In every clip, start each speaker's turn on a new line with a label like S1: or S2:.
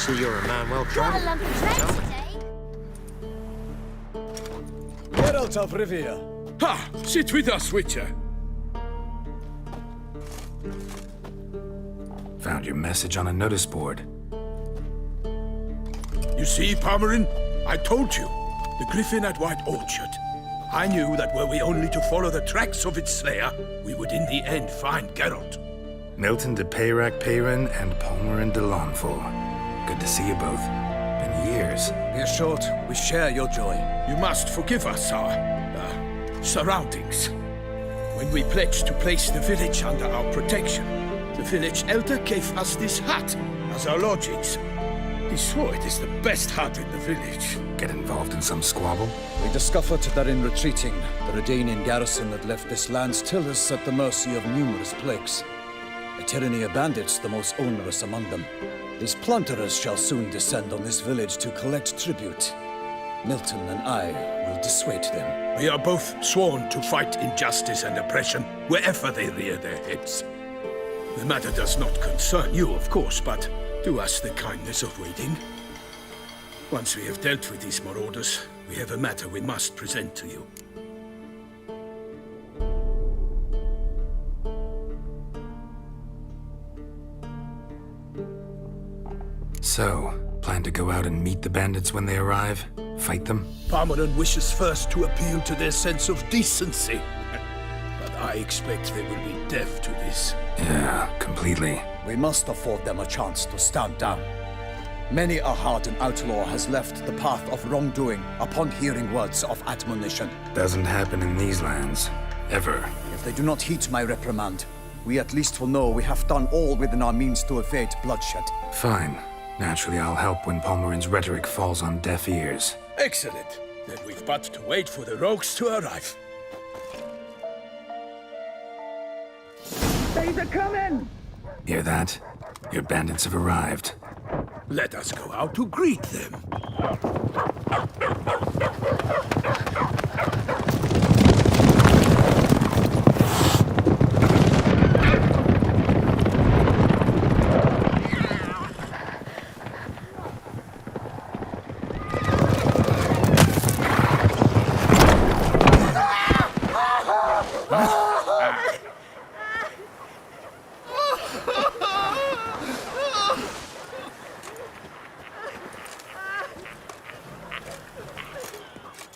S1: See, you're a man well
S2: Got a
S1: traveled.
S2: lump of bread today.
S3: Geralt of Rivia.
S4: Ha! Sit with us, Witcher.
S5: Found your message on a notice board.
S4: You see, Palmerin? I told you. The griffin at White Orchard. I knew that were we only to follow the tracks of its slayer, we would in the end find Geralt.
S5: Milton de Peyrac Peyran and Palmerin de Lawnful. Good to see you both. Been years.
S3: Be assured, we share your joy.
S4: You must forgive us our surroundings. When we pledged to place the village under our protection, the village elder gave us this hut as our lodgings. He swore it is the best hut in the village.
S5: Get involved in some squabble?
S3: We discovered that in retreating, the Redanian garrison had left this land still is at the mercy of numerous plagues. A tyranny of bandits, the most onerous among them. These plunderers shall soon descend on this village to collect tribute. Milton and I will dissuade them.
S4: We are both sworn to fight injustice and oppression wherever they rear their heads. The matter does not concern you, of course, but do us the kindness of waiting. Once we have dealt with these marauders, we have a matter we must present to you.
S5: So, plan to go out and meet the bandits when they arrive? Fight them?
S4: Palmerin wishes first to appeal to their sense of decency. But I expect they will be deaf to this.
S5: Yeah, completely.
S3: We must afford them a chance to stand down. Many a hardened outlaw has left the path of wrongdoing upon hearing words of admonition.
S5: Doesn't happen in these lands. Ever.
S3: If they do not heed my reprimand, we at least will know we have done all within our means to evade bloodshed.
S5: Fine. Naturally, I'll help when Palmerin's rhetoric falls on deaf ears.
S4: Excellent. Then we've but to wait for the rogues to arrive.
S6: They're coming!
S5: Hear that? Your bandits have arrived.
S4: Let us go out to greet them.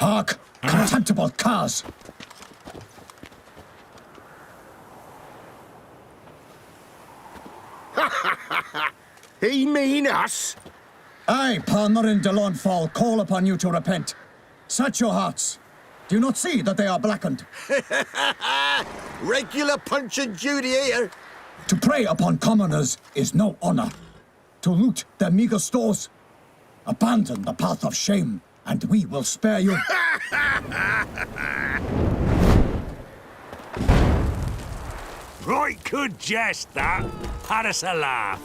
S6: Hark! Contemptible curs!
S7: He mean us?
S6: I, Palmerin de Lawnfall, call upon you to repent. Set your hearts. Do you not see that they are blackened?
S7: Regular Punch and Judy here.
S6: To prey upon commoners is no honor. To loot their meager stores, abandon the path of shame, and we will spare you.
S8: Right good jest, that. Had us a laugh.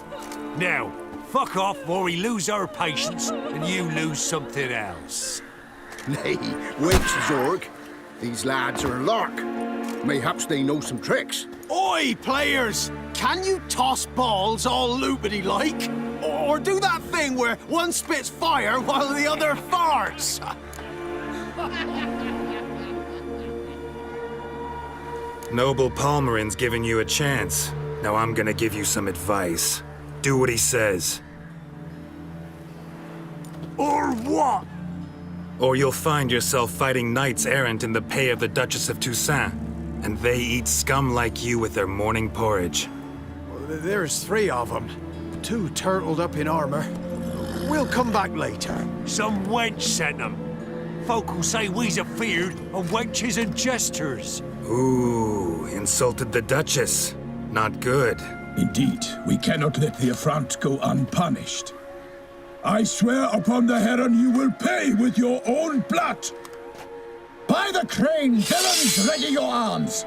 S8: Now, fuck off or we lose our patience and you lose something else.
S7: Nay, wait, Zorg. These lads are lark. Mayhaps they know some tricks.
S9: Oi, players! Can you toss balls all loopity-like? Or do that thing where one spits fire while the other farts?
S5: Noble Palmerin's giving you a chance. Now I'm gonna give you some advice. Do what he says.
S8: Or what?
S5: Or you'll find yourself fighting knights errant in the pay of the Duchess of Toussaint. And they eat scum like you with their morning porridge.
S9: There's 3 of them. 2 turtled up in armor. We'll come back later.
S8: Some wench sent them. Folk will say we's afeard of wenches and jesters.
S5: Ooh, insulted the Duchess. Not good.
S4: Indeed, we cannot let the affront go unpunished. I swear upon the Heron you will pay with your own blood!
S6: By the crane, villains, ready your arms!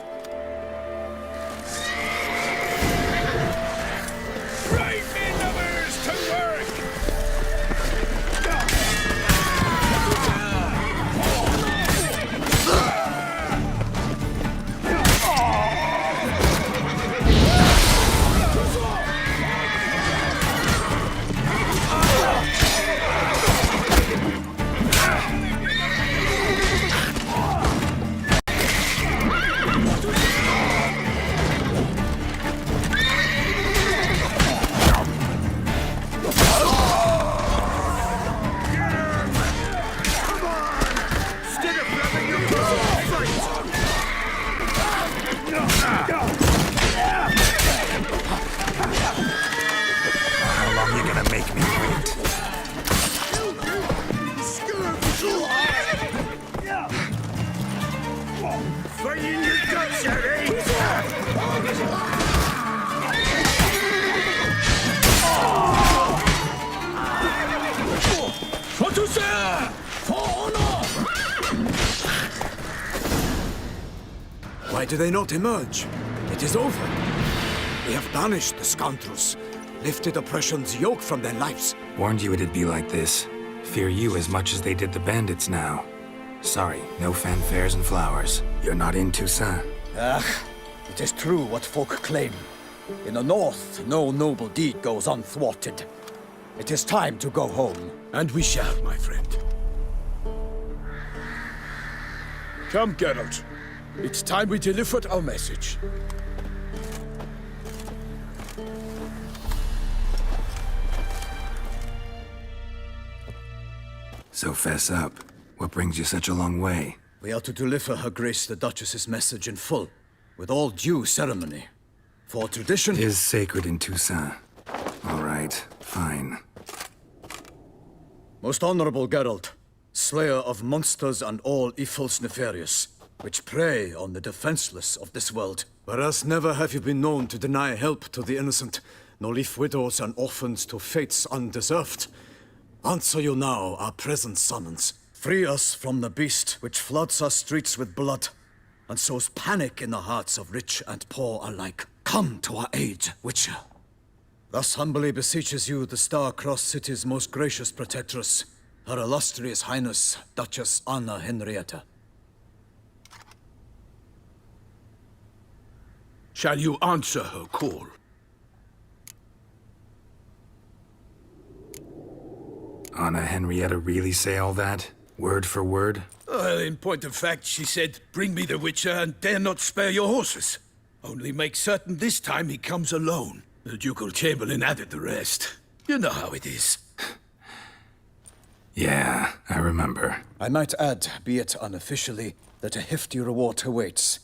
S4: Right, men lovers, to work!
S5: gonna make me wait.
S4: Fighting your guts out, eh?
S6: What to say? For honor!
S3: Why do they not emerge? It is over. We have banished the scoundrels, lifted oppression's yoke from their lives.
S5: Warned you it'd be like this. Fear you as much as they did the bandits now. Sorry, no fanfares and flowers. You're not in Toussaint.
S3: It is true what folk claim. In the north, no noble deed goes unthwarted. It is time to go home.
S4: And we shall, my friend. Come, Geralt. It's time we delivered our message.
S5: So fess up. What brings you such a long way?
S3: We are to deliver Her Grace the Duchess's message in full, with all due ceremony. For tradition
S5: Is sacred in Toussaint. All right, fine.
S3: Most honorable Geralt, slayer of monsters and all evils nefarious, which prey on the defenseless of this world. Whereas never have you been known to deny help to the innocent, nor leave widows and orphans to fates undeserved. Answer you now our present summons. Free us from the beast which floods our streets with blood, and sows panic in the hearts of rich and poor alike. Come to our aid, Witcher. Thus humbly beseeches you the Star-Crossed City's most gracious protectress, Her Illustrious Highness, Duchess Anna Henrietta.
S4: Shall you answer her call?
S5: Anna Henrietta really say all that? Word for word?
S4: Well, in point of fact, she said, "Bring me the Witcher and dare not spare your horses. Only make certain this time he comes alone." The ducal chamberlain added the rest. You know how it is.
S5: Yeah, I remember.
S3: I might add, be it unofficially, that a hefty reward awaits.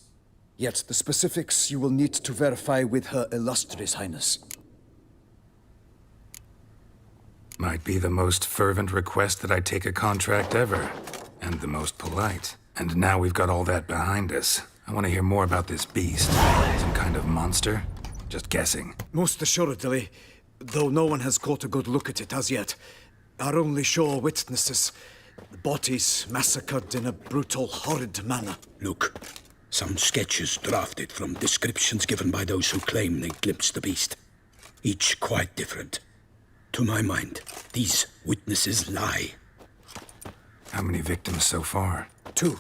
S3: Yet the specifics you will need to verify with Her Illustrious Highness.
S5: Might be the most fervent request that I take a contract ever. And the most polite. And now we've got all that behind us. I want to hear more about this beast. Some kind of monster? Just guessing.
S3: Most assuredly, though no one has caught a good look at it as yet. Our only sure witnesses. The bodies massacred in a brutal, horrid manner.
S4: Look, some sketches drafted from descriptions given by those who claim they glimpsed the beast. Each quite different. To my mind, these witnesses lie.
S5: How many victims so far?
S3: 2.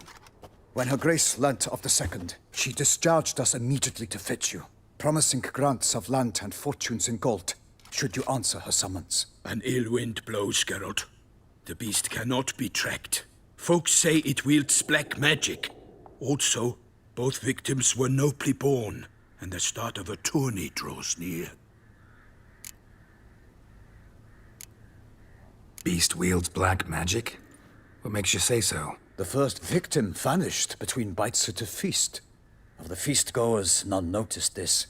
S3: When Her Grace learnt of the second, she discharged us immediately to fetch you, promising grants of land and fortunes in gold, should you answer her summons.
S4: An ill wind blows, Geralt. The beast cannot be tracked. Folks say it wields black magic. Also, both victims were nobly born, and the start of a tourney draws near.
S5: Beast wields black magic? What makes you say so?
S3: The first victim vanished between bites at a feast. Of the feast-goers, none noticed this.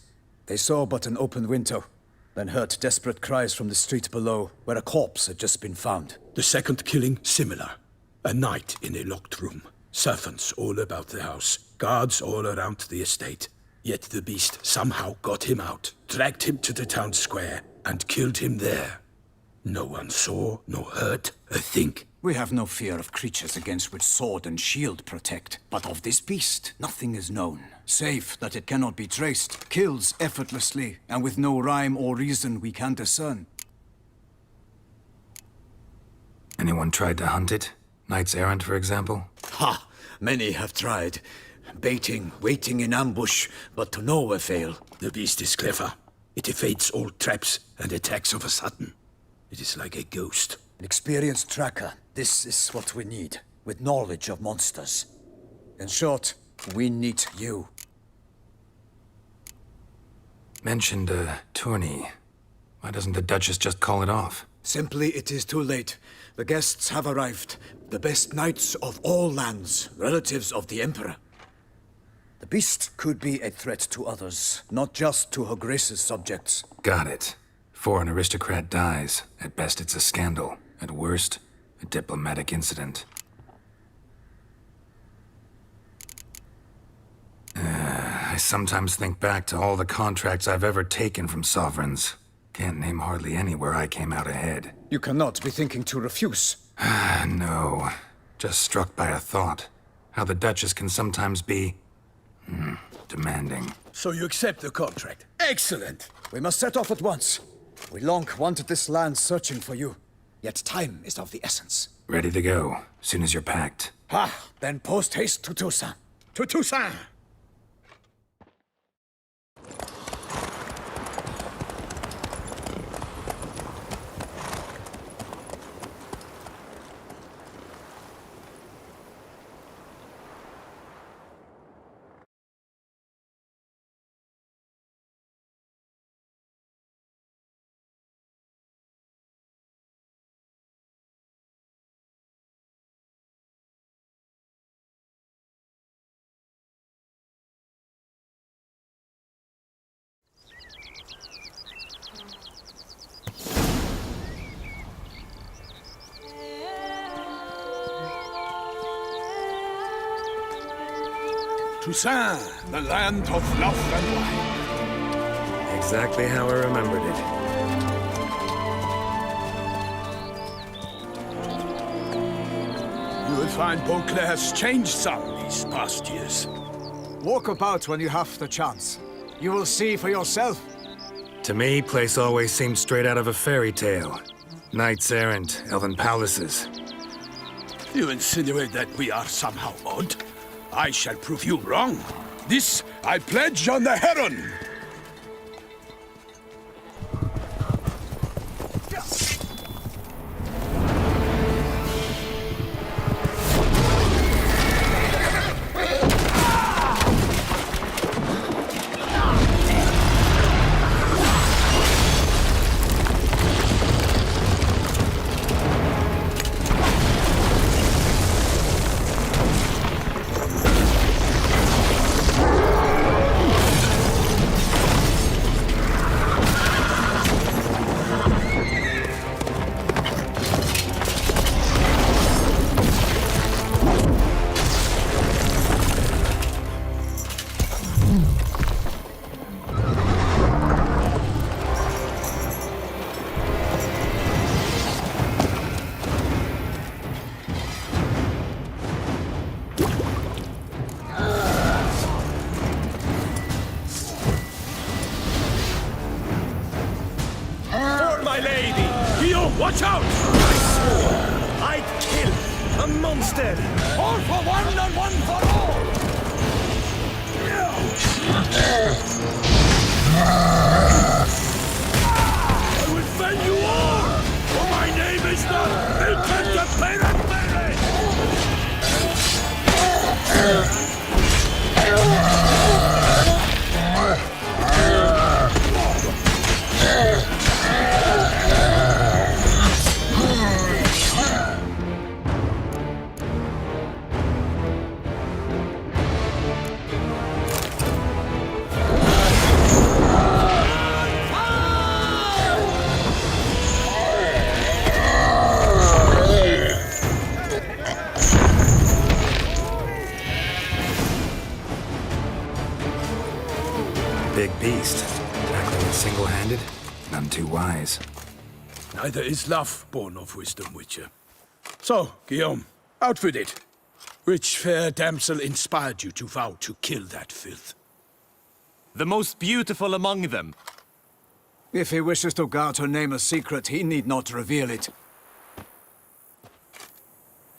S3: They saw but an open window, then heard desperate cries from the street below, where a corpse had just been found.
S4: The second killing, similar. A night in a locked room. Servants all about the house. Guards all around the estate. Yet the beast somehow got him out, dragged him to the town square, and killed him there. No one saw, nor heard a thing.
S3: We have no fear of creatures against which sword and shield protect. But of this beast, nothing is known, save that it cannot be traced, kills effortlessly, and with no rhyme or reason we can discern.
S5: Anyone tried to hunt it? Knights errant, for example?
S3: Ha! Many have tried. Baiting, waiting in ambush, but to no avail.
S4: The beast is clever. It evades all traps and attacks of a sudden. It is like a ghost.
S3: An experienced tracker. This is what we need, with knowledge of monsters. In short, we need you.
S5: Mentioned a tourney. Why doesn't the Duchess just call it off?
S3: Simply, it is too late. The guests have arrived. The best knights of all lands, relatives of the Emperor. The beast could be a threat to others, not just to Her Grace's subjects.
S5: Got it. Foreign aristocrat dies. At best, it's a scandal. At worst, a diplomatic incident. I sometimes think back to all the contracts I've ever taken from sovereigns. Can't name hardly any where I came out ahead.
S3: You cannot be thinking to refuse.
S5: No. Just struck by a thought. How the Duchess can sometimes be... demanding.
S4: So you accept the contract. Excellent!
S3: We must set off at once. We long wanted this land searching for you. Yet time is of the essence.
S5: Ready to go, soon as you're packed.
S3: Then post haste to Toussaint.
S4: To Toussaint! Toussaint, the land of love and wine.
S5: Exactly how I remembered it.
S4: You will find Beauclair's changed some these past years.
S1: Walk about when you have the chance. You will see for yourself.
S5: To me, place always seemed straight out of a fairy tale. Knights errant, elven palaces.
S4: You insinuate that we are somehow odd? I shall prove you wrong. This I pledge on the Heron. Watch out! I swore I'd kill a monster! All for one and one for all! I will fell you all! For my name is not Milton the Pirate
S5: Big beast. Tackling it single-handed? None too wise.
S4: Neither is love born of wisdom, Witcher. So, Guillaume, out with it. Which fair damsel inspired you to vow to kill that filth?
S2: The most beautiful among them.
S1: If he wishes to guard her name a secret, he need not reveal it.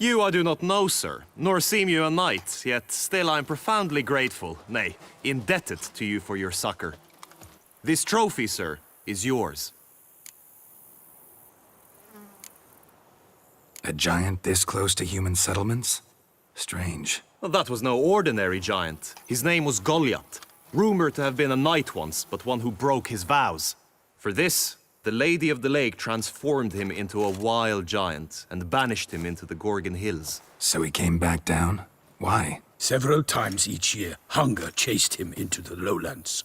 S2: You I do not know, sir, nor seem you a knight, yet still I am profoundly grateful, nay, indebted to you for your succor. This trophy, sir, is yours.
S5: A giant this close to human settlements? Strange.
S2: Well, that was no ordinary giant. His name was Goliath, rumored to have been a knight once, but one who broke his vows. For this, the Lady of the Lake transformed him into a wild giant and banished him into the Gorgon Hills.
S5: So he came back down? Why?
S4: Several times each year, hunger chased him into the lowlands.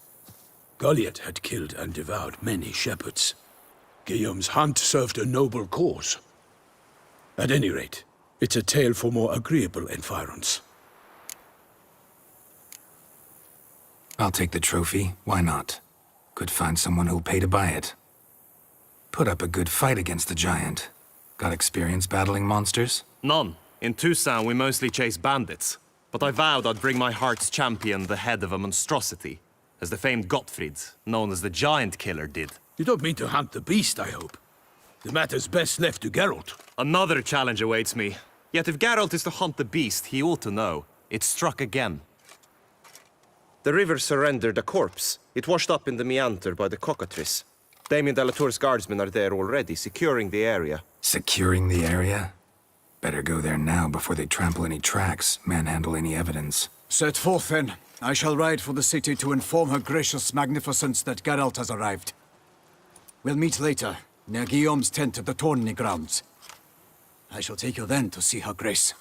S4: Goliath had killed and devoured many shepherds. Guillaume's hunt served a noble cause. At any rate, it's a tale for more agreeable environs.
S5: I'll take the trophy. Why not? Could find someone who'll pay to buy it. Put up a good fight against the giant. Got experience battling monsters?
S2: None. In Toussaint, we mostly chase bandits. But I vowed I'd bring my heart's champion the head of a monstrosity, as the famed Gottfried, known as the Giant Killer, did.
S4: You don't mean to hunt the beast, I hope. The matter's best left to Geralt.
S2: Another challenge awaits me. Yet if Geralt is to hunt the beast, he ought to know. It struck again. The river surrendered a corpse. It washed up in the meander by the cockatrice. Damien de la Tour's guardsmen are there already, securing the area.
S5: Securing the area? Better go there now before they trample any tracks, manhandle any evidence.
S1: Set forth, then. I shall ride for the city to inform her gracious magnificence that Geralt has arrived. We'll meet later, near Guillaume's tent at the Tourney grounds. I shall take you then to see her grace.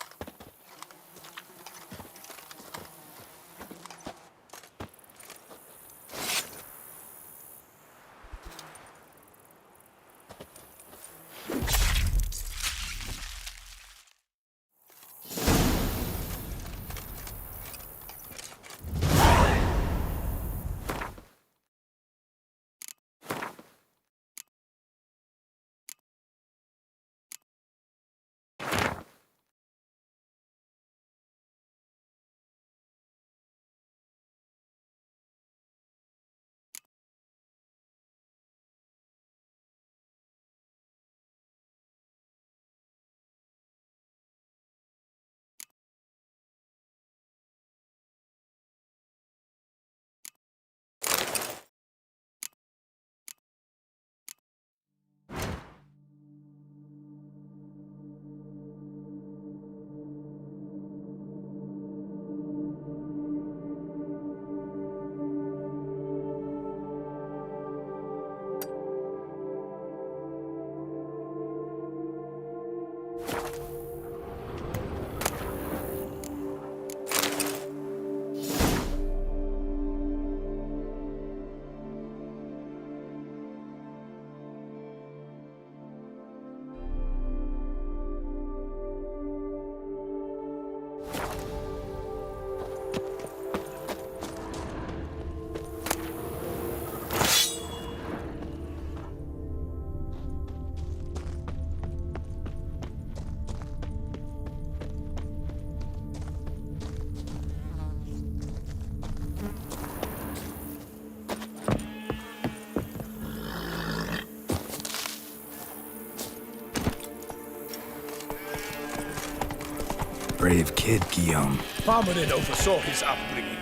S5: Brave kid, Guillaume.
S4: Parmanin oversaw his upbringing.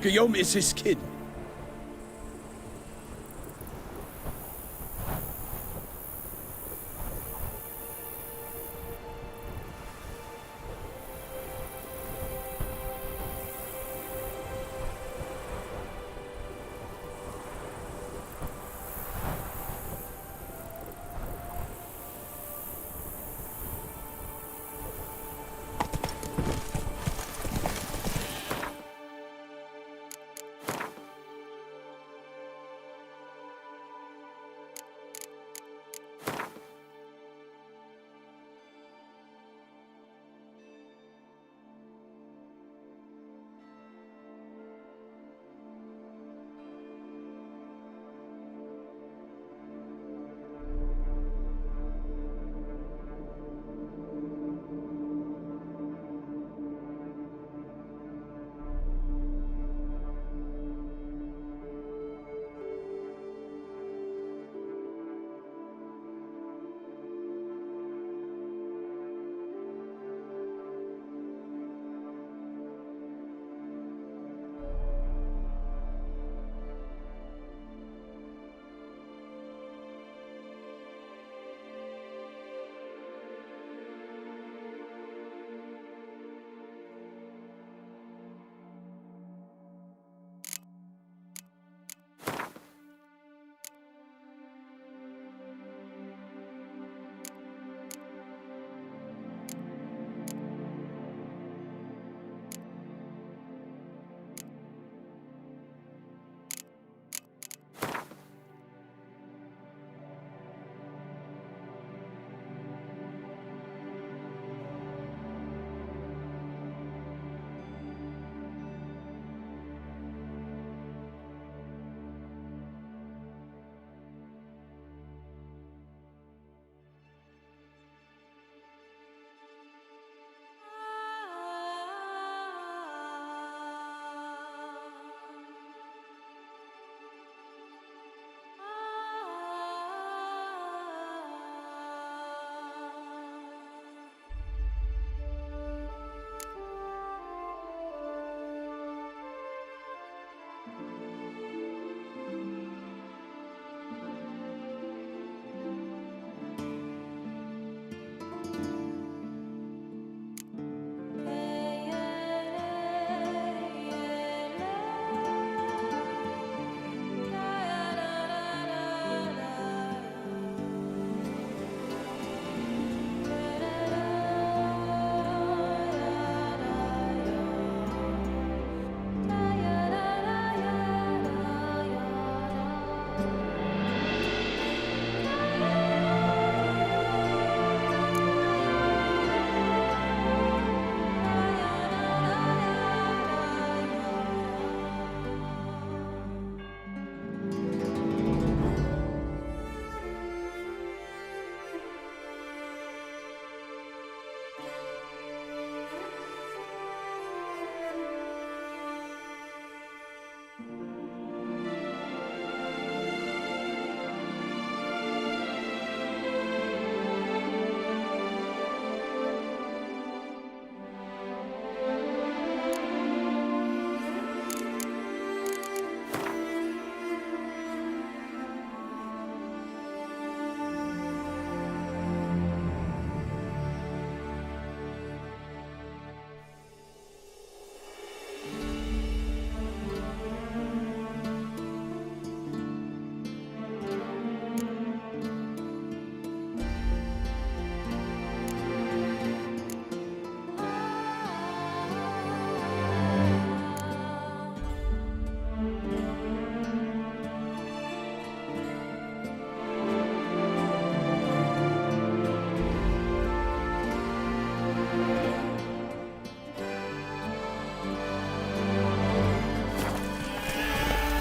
S4: Guillaume is his kid.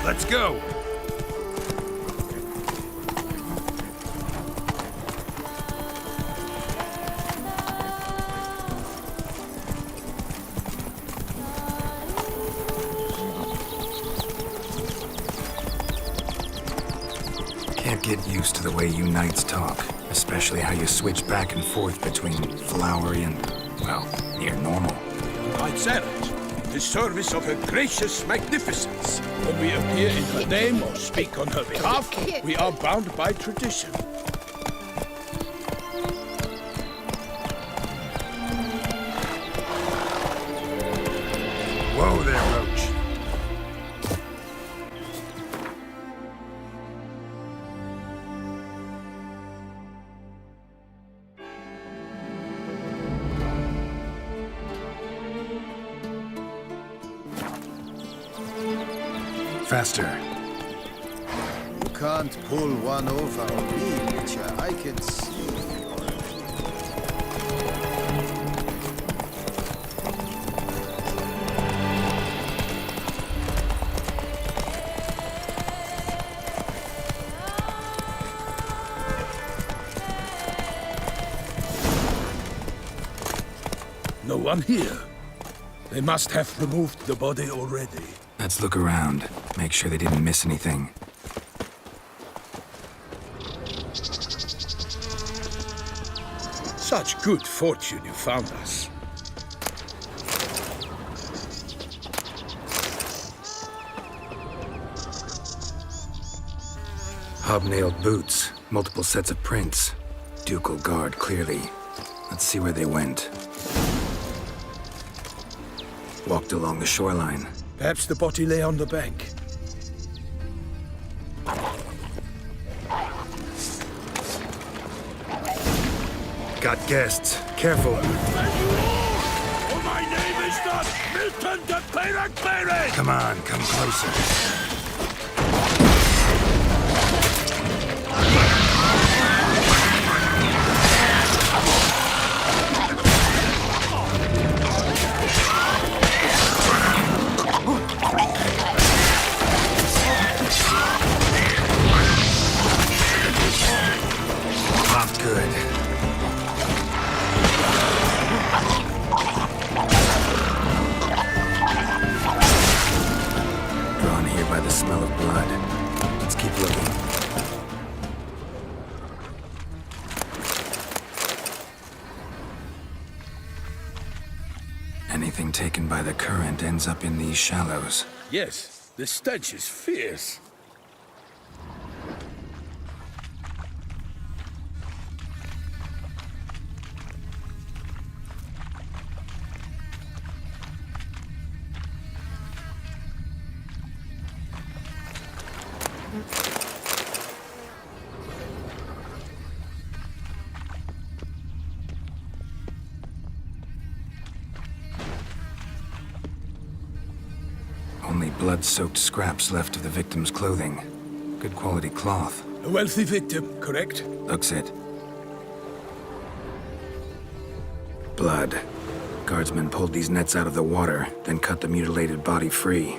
S4: Let's go.
S5: Can't get used to the way you knights talk, especially how you switch back and forth between flowery and, well, near normal.
S4: Knights errant, in the service of her gracious magnificence. When we appear in her name or speak on her behalf, we are bound by tradition.
S5: Whoa there, Roach. Faster.
S10: You can't pull one over on me, Witcher. I can see.
S4: No one here. They must have removed the body already.
S5: Let's look around. Make sure they didn't miss anything.
S4: Such good fortune you found us.
S5: Hobnailed boots, multiple sets of prints. Ducal guard, clearly. Let's see where they went. Walked along the shoreline.
S4: Perhaps the body lay on the bank.
S5: Got guests. Careful.
S8: Oh, my name is not Milton de Peyrac.
S5: Come on, come closer. Not good. Drawn here by the smell of blood. Let's keep looking. Anything taken by the current ends up in these shallows.
S4: Yes, the stench is fierce.
S5: Only blood-soaked scraps left of the victim's clothing. Good quality cloth.
S4: A wealthy victim, correct?
S5: Looks it. Blood. Guardsmen pulled these nets out of the water, then cut the mutilated body free.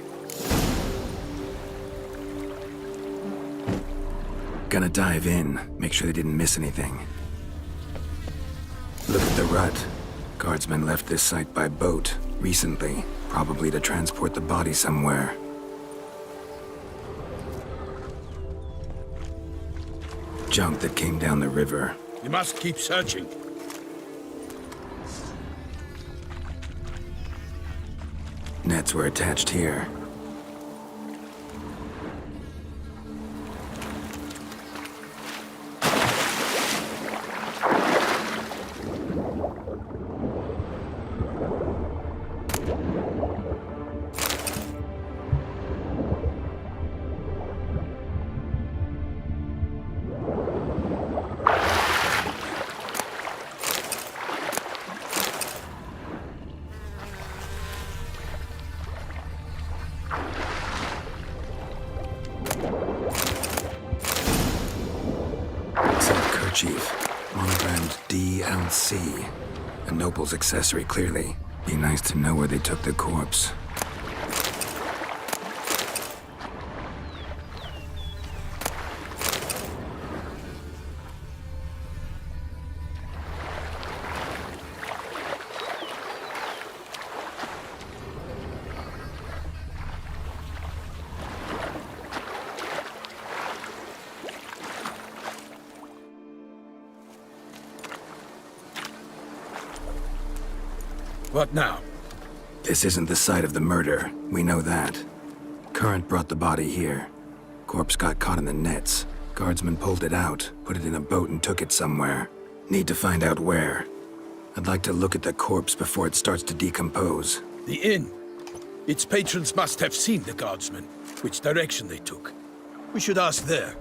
S5: Gonna dive in, make sure they didn't miss anything. Look at the rut. Guardsmen left this site by boat, recently, probably to transport the body somewhere. Junk that came down the river.
S4: You must keep searching.
S5: Nets were attached here. Chief, monogrammed DLC. A noble's accessory, clearly. Be nice to know where they took the corpse.
S4: What now?
S5: This isn't the site of the murder. We know that. Current brought the body here. Corpse got caught in the nets. Guardsmen pulled it out, put it in a boat and took it somewhere. Need to find out where. I'd like to look at the corpse before it starts to decompose.
S4: The inn. Its patrons must have seen the guardsmen, which direction they took. We should ask there.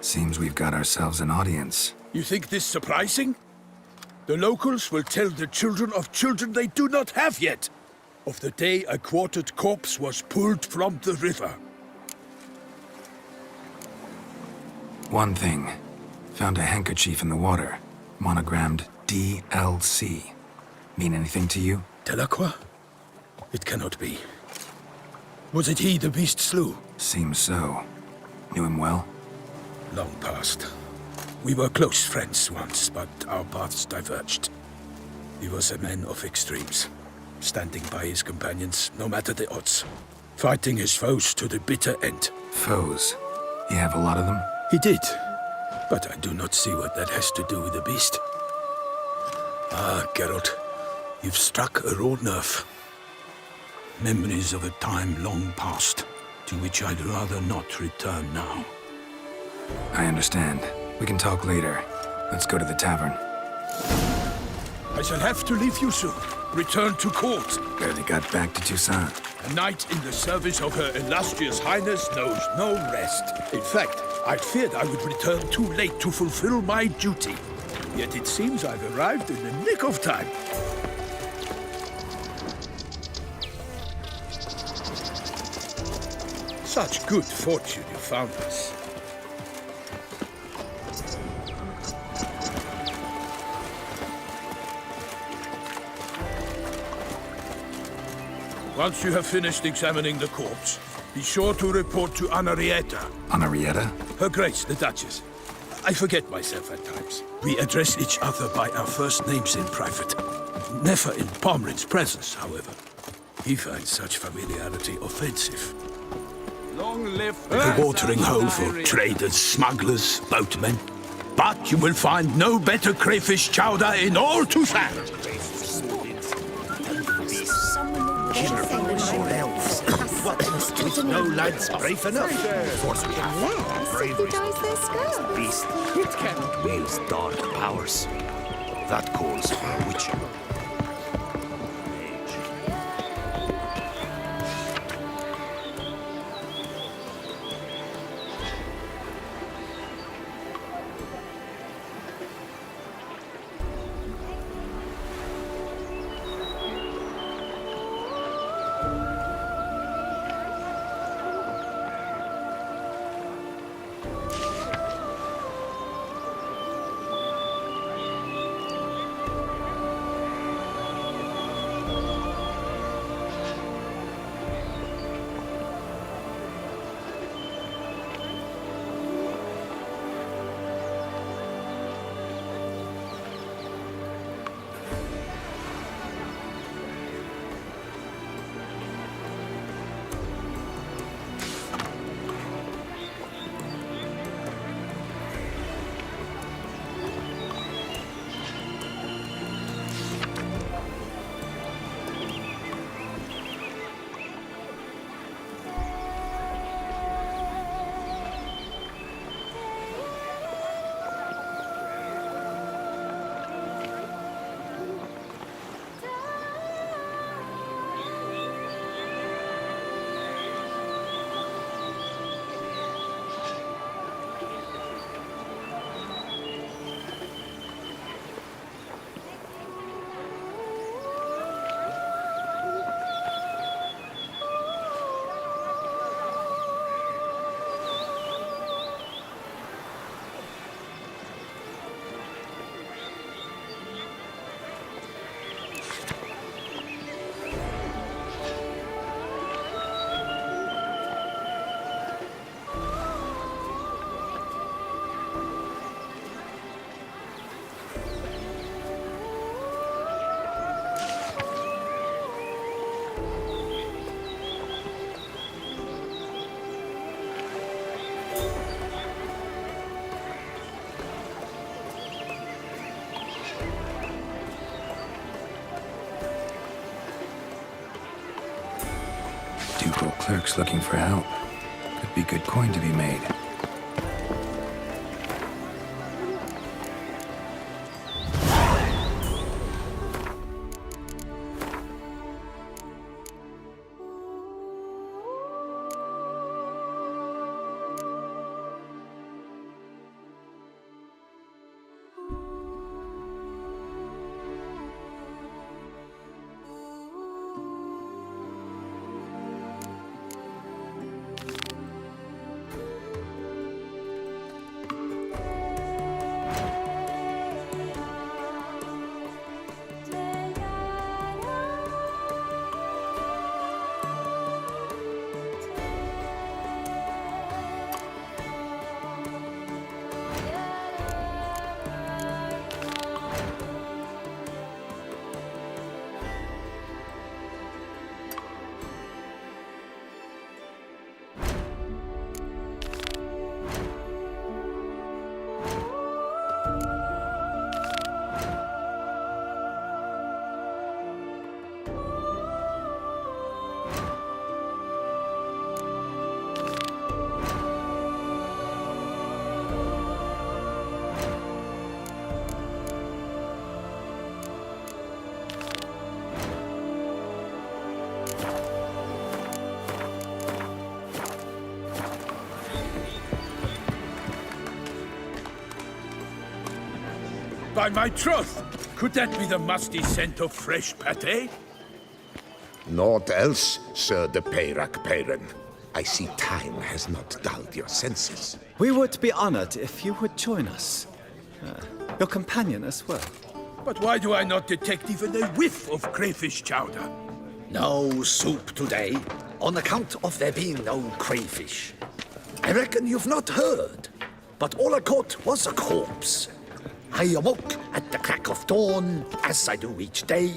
S5: Seems we've got ourselves an audience.
S4: You think this surprising? The locals will tell the children of children they do not have yet, of the day a quartered corpse was pulled from the river.
S5: One thing. Found a handkerchief in the water. Monogrammed DLC. Mean anything to you?
S4: Delacroix? It cannot be. Was it he the beast slew?
S5: Seems so. Knew him well?
S4: Long past. We were close friends once, but our paths diverged. He was a man of extremes, standing by his companions no matter the odds, fighting his foes to the bitter end.
S5: Foes? You have a lot of them?
S4: He did, but I do not see what that has to do with the beast. Ah, Geralt, you've struck a raw nerve. Memories of a time long past, to which I'd rather not return now.
S5: I understand. We can talk later. Let's go to the tavern.
S4: I shall have to leave you soon. Return to court.
S5: Barely got back to Toussaint.
S4: A knight in the service of Her Illustrious Highness knows no rest. In fact, I feared I would return too late to fulfill my duty. Yet it seems I've arrived in the nick of time. Such good fortune you found us. Once you have finished examining the corpse, be sure to report to Anarietta.
S5: Anarietta?
S4: Her Grace, the Duchess. I forget myself at times. We address each other by our first names in private. Never in Pomrin's presence, however. He finds such familiarity offensive.
S8: Long live
S4: A watering hole for traders, smugglers, boatmen. But you will find no better crayfish chowder in all Toussaint.
S8: With no lads brave enough. Of course we have bravery. Beast, it cannot wield dark powers. That calls for a witcher.
S5: Ducal clerks looking for help. Could be good coin to be made.
S4: By my troth, could that be the musty scent of fresh pâté?
S8: Naught else, Sir de Peyrac Peyran. I see time has not dulled your senses.
S11: We would be honored if you would join us. Your companion as well.
S4: But why do I not detect even a whiff of crayfish chowder?
S12: No soup today, on account of there being no crayfish. I reckon you've not heard, but all I caught was a corpse. I awoke at the crack of dawn, as I do each day,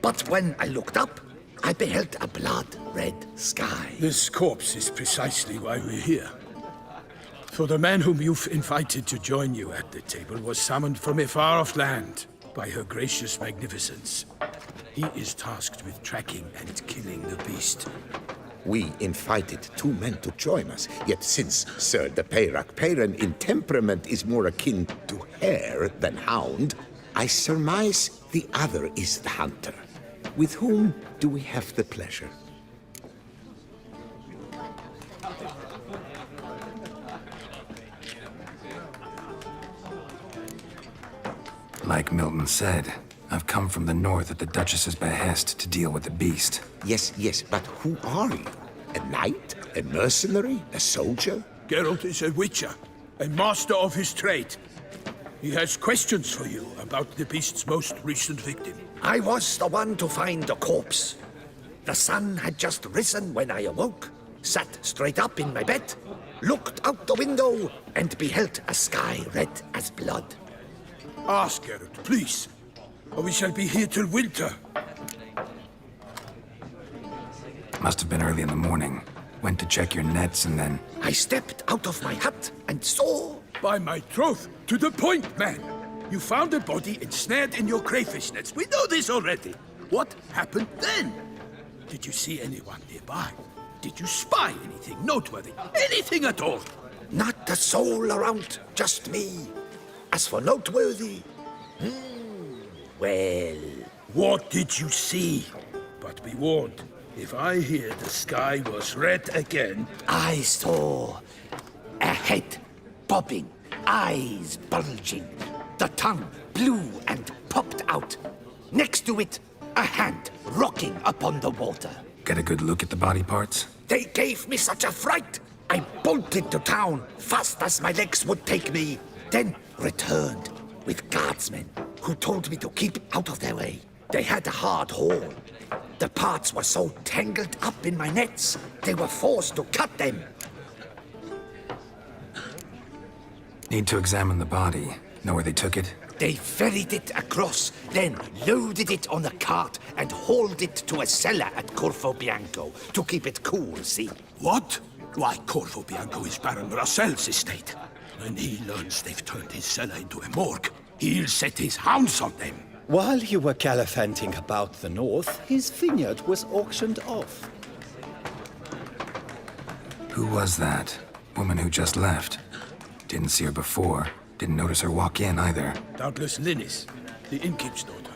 S12: but when I looked up, I beheld a blood-red sky.
S4: This corpse is precisely why we're here. For the man whom you've invited to join you at the table was summoned from a far-off land by her gracious magnificence. He is tasked with tracking and killing the beast.
S8: We invited 2 men to join us, yet since Sir de Peyrac Peyran in temperament is more akin to hare than hound, I surmise the other is the hunter. With whom do we have the pleasure?
S5: Like Milton said, I've come from the north at the Duchess's behest to deal with the beast.
S8: Yes, but who are you? A knight? A mercenary? A soldier?
S4: Geralt is a witcher, a master of his trade. He has questions for you about the beast's most recent victim.
S12: I was the one to find the corpse. The sun had just risen when I awoke, sat straight up in my bed, looked out the window, and beheld a sky red as blood.
S4: Ask Geralt, please, or we shall be here till winter.
S5: Must have been early in the morning. Went to check your nets and then...
S12: I stepped out of my hut and saw...
S4: By my troth, to the point, man. You found a body ensnared in your crayfish nets. We know this already. What happened then? Did you see anyone nearby? Did you spy anything noteworthy? Anything at all?
S12: Not a soul around, just me. As for noteworthy... well...
S4: What did you see? But be warned, if I hear the sky was red again...
S12: I saw a head bobbing, eyes bulging, the tongue blue and popped out. Next to it, a hand rocking upon the water.
S5: Get a good look at the body parts?
S12: They gave me such a fright. I bolted to town fast as my legs would take me, then returned with guardsmen who told me to keep out of their way. They had a hard haul. The parts were so tangled up in my nets, they were forced to cut them.
S5: Need to examine the body. Know where they took it?
S12: They ferried it across, then loaded it on a cart and hauled it to a cellar at Corvo Bianco to keep it cool, see?
S4: What? Why, Corvo Bianco is Baron Russell's estate. When he learns they've turned his cellar into a morgue, he'll set his hounds on them.
S11: While you were gallivanting about the north, his vineyard was auctioned off.
S5: Who was that? Woman who just left. Didn't see her before. Didn't notice her walk in either.
S4: Doubtless Linnis, the innkeep's daughter.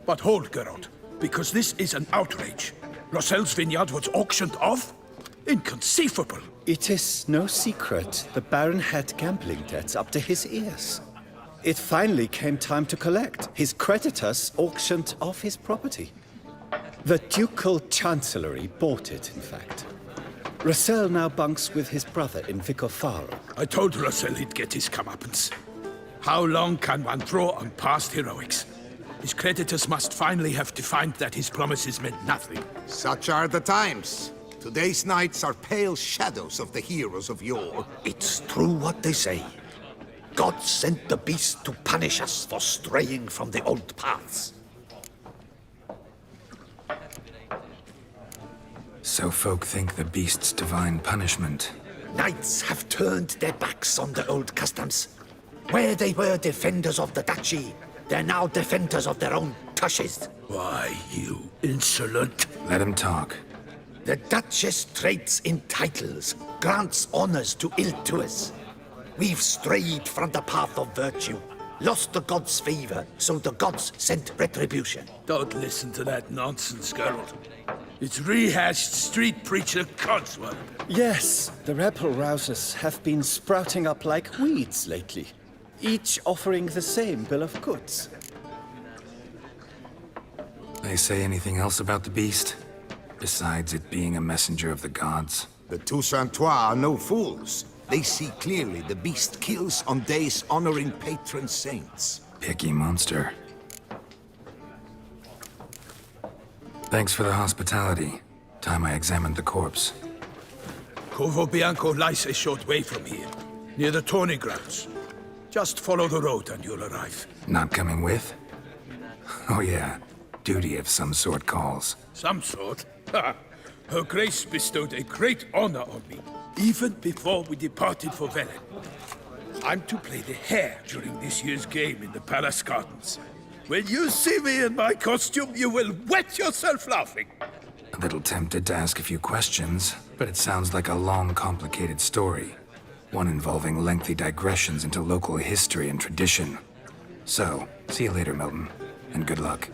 S4: But hold, Geralt, because this is an outrage. Rossel's vineyard was auctioned off? Inconceivable!
S11: It is no secret the Baron had gambling debts up to his ears. It finally came time to collect. His creditors auctioned off his property. The Ducal Chancellery bought it, in fact. Rossel now bunks with his brother in Vicofaro.
S4: I told Rossel he'd get his comeuppance. How long can one draw on past heroics? His creditors must finally have defined that his promises meant nothing.
S8: Such are the times. Today's knights are pale shadows of the heroes of yore.
S12: It's true what they say. God sent the beast to punish us for straying from the old paths.
S5: So folk think the beast's divine punishment.
S12: Knights have turned their backs on the old customs. Where they were defenders of the duchy, they're now defenders of their own tushes.
S4: Why, you insolent...
S5: Let him talk.
S12: The Duchess trades in titles, grants honors to ill-doers. We've strayed from the path of virtue, lost the gods' favor, so the gods sent retribution.
S4: Don't listen to that nonsense, Geralt. It's rehashed street preacher codswallop.
S11: Yes, the rebel rousers have been sprouting up like weeds lately, each offering the same bill of goods.
S5: They say anything else about the beast? Besides it being a messenger of the gods?
S8: The Toussaintois are no fools. They see clearly the beast kills on days honoring patron saints.
S5: Picky monster. Thanks for the hospitality. Time I examined the corpse.
S4: Corvo Bianco lies a short way from here, near the tourney grounds. Just follow the road and you'll arrive.
S5: Not coming with? Oh yeah, duty of some sort calls.
S4: Some sort? Ha! Her Grace bestowed a great honor on me, even before we departed for Velen. I'm to play the hare during this year's game in the palace gardens. When you see me in my costume, you will wet yourself laughing.
S5: A little tempted to ask a few questions, but it sounds like a long, complicated story. One involving lengthy digressions into local history and tradition. So, see you later, Milton, and good luck.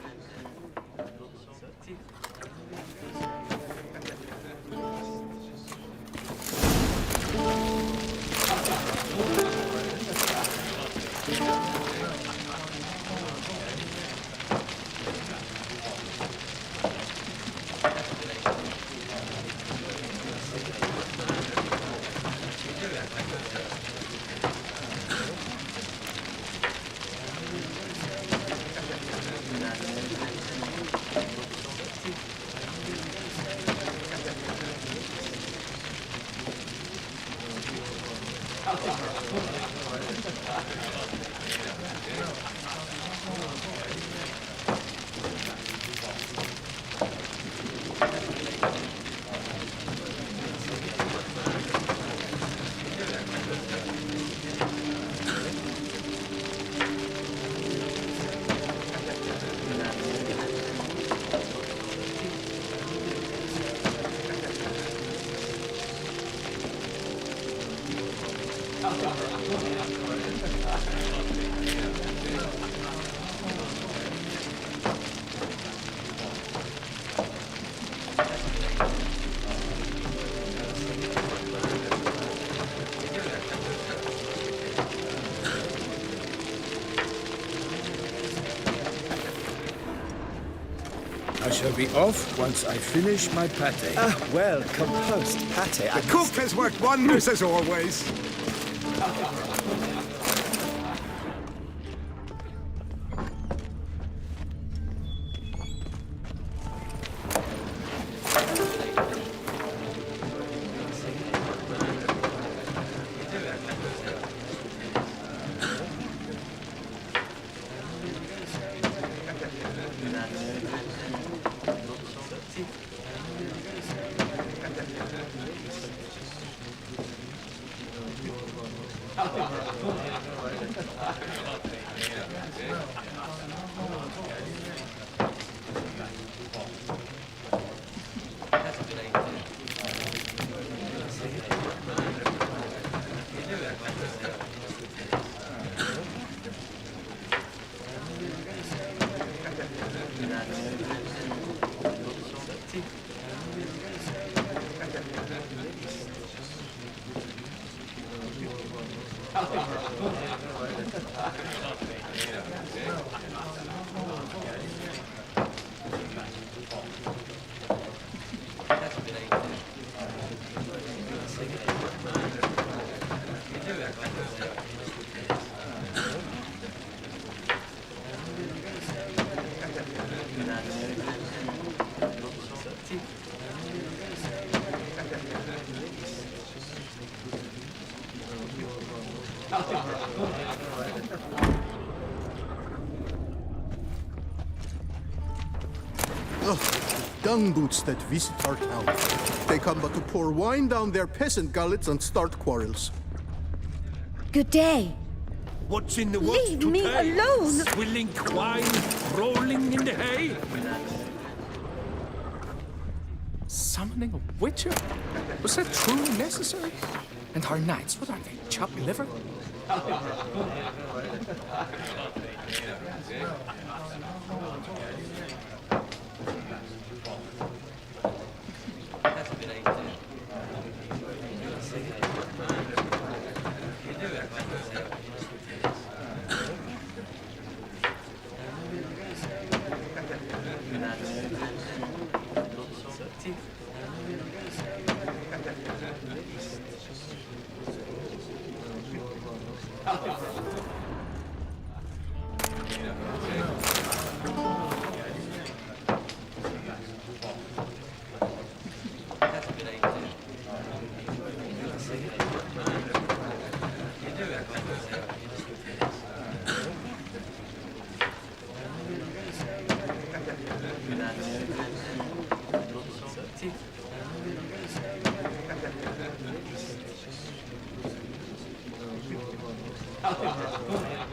S4: I shall be off once I finish my pate.
S11: Well, composed pate.
S8: The cook has worked wonders as always.
S7: Dung boots that visit our town. They come but to pour wine down their peasant gullets and start quarrels.
S13: Good day.
S4: What's in the works
S13: Leave me alone!
S4: Swilling wine, rolling in the hay?
S5: Summoning a witcher? Was that truly necessary? And our knights, what are they, chopped liver?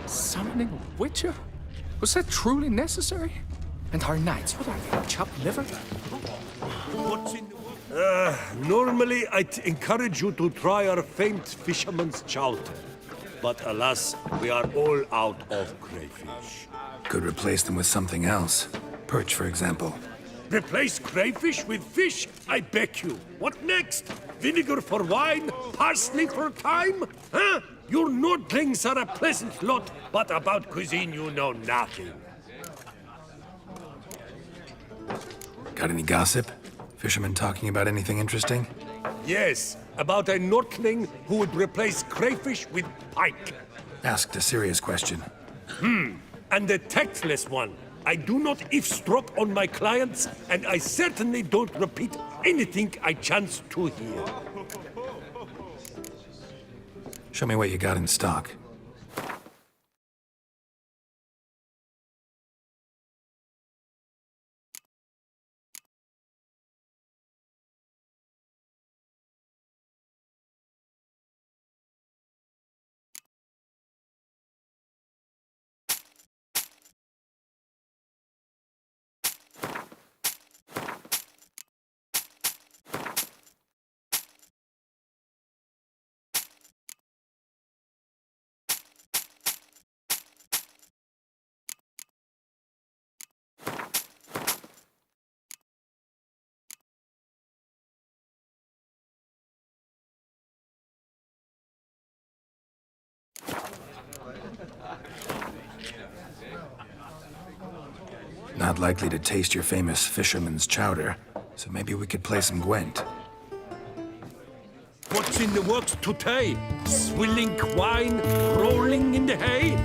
S5: Summoning a witcher? Was that truly necessary? And our knights, what are they, chopped liver?
S4: What's in the works? Normally I'd encourage you to try our famed fisherman's chowder. But alas, we are all out of crayfish.
S5: Could replace them with something else. Perch, for example.
S4: Replace crayfish with fish? I beg you. What next? Vinegar for wine? Parsley for thyme? Huh? Your Nordlings are a pleasant lot, but about cuisine you know nothing.
S5: Got any gossip? Fishermen talking about anything interesting?
S4: Yes, about a Nordling who would replace crayfish with pike.
S5: Asked a serious question.
S4: And a tactless one. I do not eavesdrop on my clients, and I certainly don't repeat anything I chance to hear.
S5: Show me what you got in stock. Not likely to taste your famous fisherman's chowder, so maybe we could play some Gwent.
S4: What's in the works today? Swilling wine, rolling in the hay?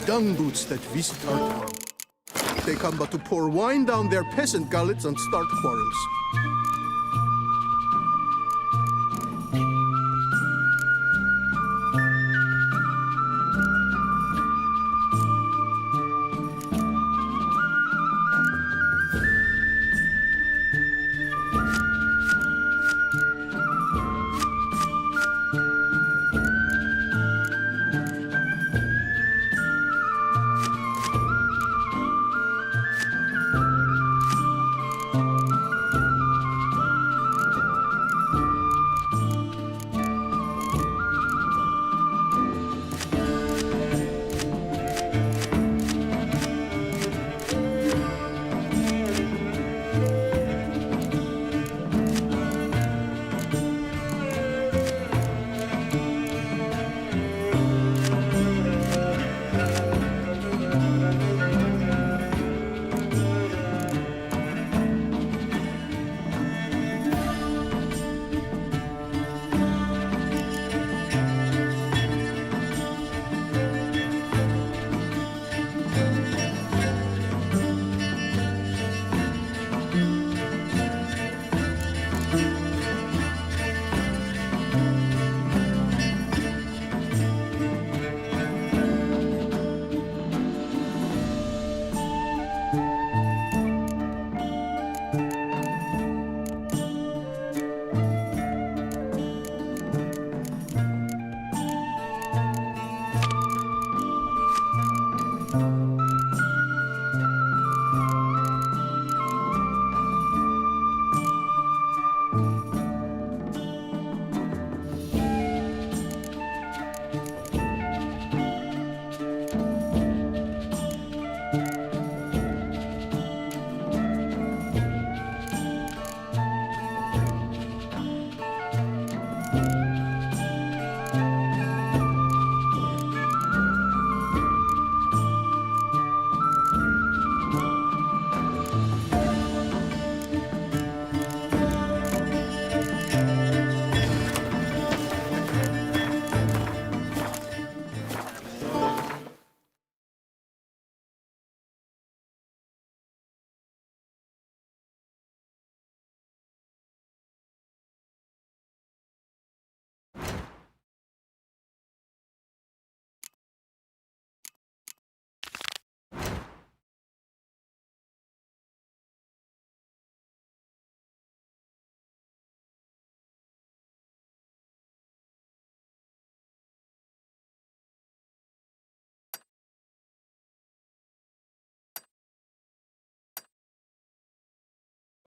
S7: Dung boots that visit our town. They come but to pour wine down their peasant gullets and start quarrels.